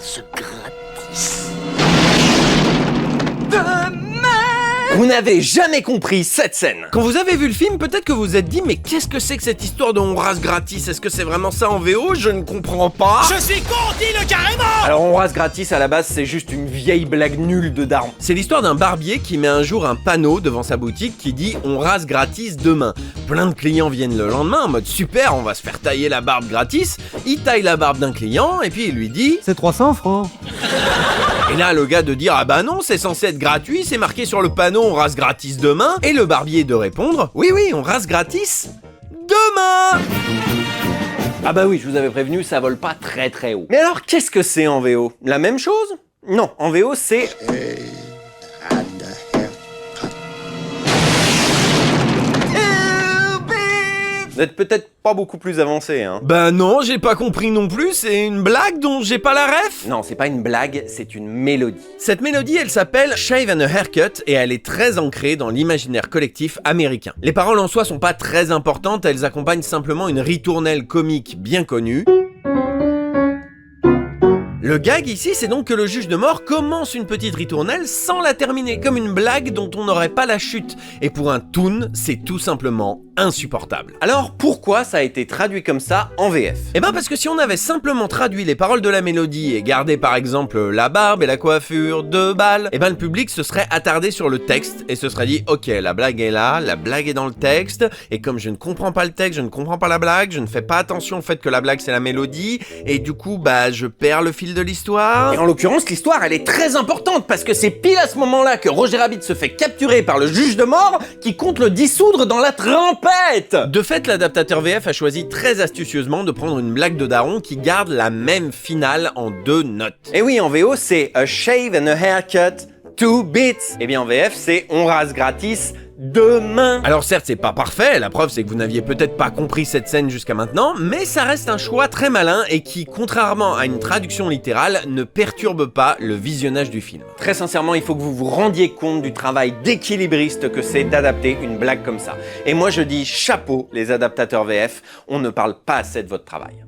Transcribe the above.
rase gratis. Vous n'avez jamais compris cette scène. Quand vous avez vu le film, peut-être que vous vous êtes dit mais qu'est-ce que c'est que cette histoire de on rase gratis? Est-ce que c'est vraiment ça en VO? Je ne comprends pas. Je suis con, dis-le carrément! Alors on rase gratis à la base c'est juste une vieille blague nulle de daron. C'est l'histoire d'un barbier qui met un jour un panneau devant sa boutique qui dit on rase gratis demain. Plein de clients viennent le lendemain en mode super, on va se faire tailler la barbe gratis. Il taille la barbe d'un client et puis il lui dit C'est 300 francs. et là le gars de dire ah bah non c'est censé être gratuit, c'est marqué sur le panneau on rase gratis demain. Et le barbier de répondre oui on rase gratis demain. Ah bah oui, je vous avais prévenu, ça vole pas très très haut. Mais alors qu'est-ce que c'est en VO? La même chose? Non, en VO c'est... Vous êtes peut-être pas beaucoup plus avancé, hein. Bah non, j'ai pas compris non plus, c'est une blague dont j'ai pas la ref. Non, c'est pas une blague, c'est une mélodie. Cette mélodie, elle s'appelle Shave and a Haircut et elle est très ancrée dans l'imaginaire collectif américain. Les paroles en soi sont pas très importantes, elles accompagnent simplement une ritournelle comique bien connue. Le gag ici, c'est donc que le juge de mort commence une petite ritournelle sans la terminer, comme une blague dont on n'aurait pas la chute. Et pour un toon, c'est tout simplement insupportable. Alors pourquoi ça a été traduit comme ça en VF? Eh ben parce que si on avait simplement traduit les paroles de la mélodie et gardé par exemple la barbe et la coiffure 2 balles, eh ben le public se serait attardé sur le texte et se serait dit ok la blague est là, la blague est dans le texte et comme je ne comprends pas le texte, je ne comprends pas la blague, je ne fais pas attention au fait que la blague c'est la mélodie et du coup bah je perds le fil de l'histoire. Et en l'occurrence l'histoire elle est très importante parce que c'est pile à ce moment-là que Roger Rabbit se fait capturer par le juge de mort qui compte le dissoudre dans la trempette. De fait, l'adaptateur VF a choisi très astucieusement de prendre une blague de daron qui garde la même finale en 2 notes. Et oui, en VO, c'est a shave and a haircut, 2 bits. Et bien en VF, c'est on rase gratis demain. Alors certes, c'est pas parfait, la preuve c'est que vous n'aviez peut-être pas compris cette scène jusqu'à maintenant, mais ça reste un choix très malin et qui, contrairement à une traduction littérale, ne perturbe pas le visionnage du film. Très sincèrement, il faut que vous vous rendiez compte du travail d'équilibriste que c'est d'adapter une blague comme ça. Et moi je dis chapeau les adaptateurs VF, on ne parle pas assez de votre travail.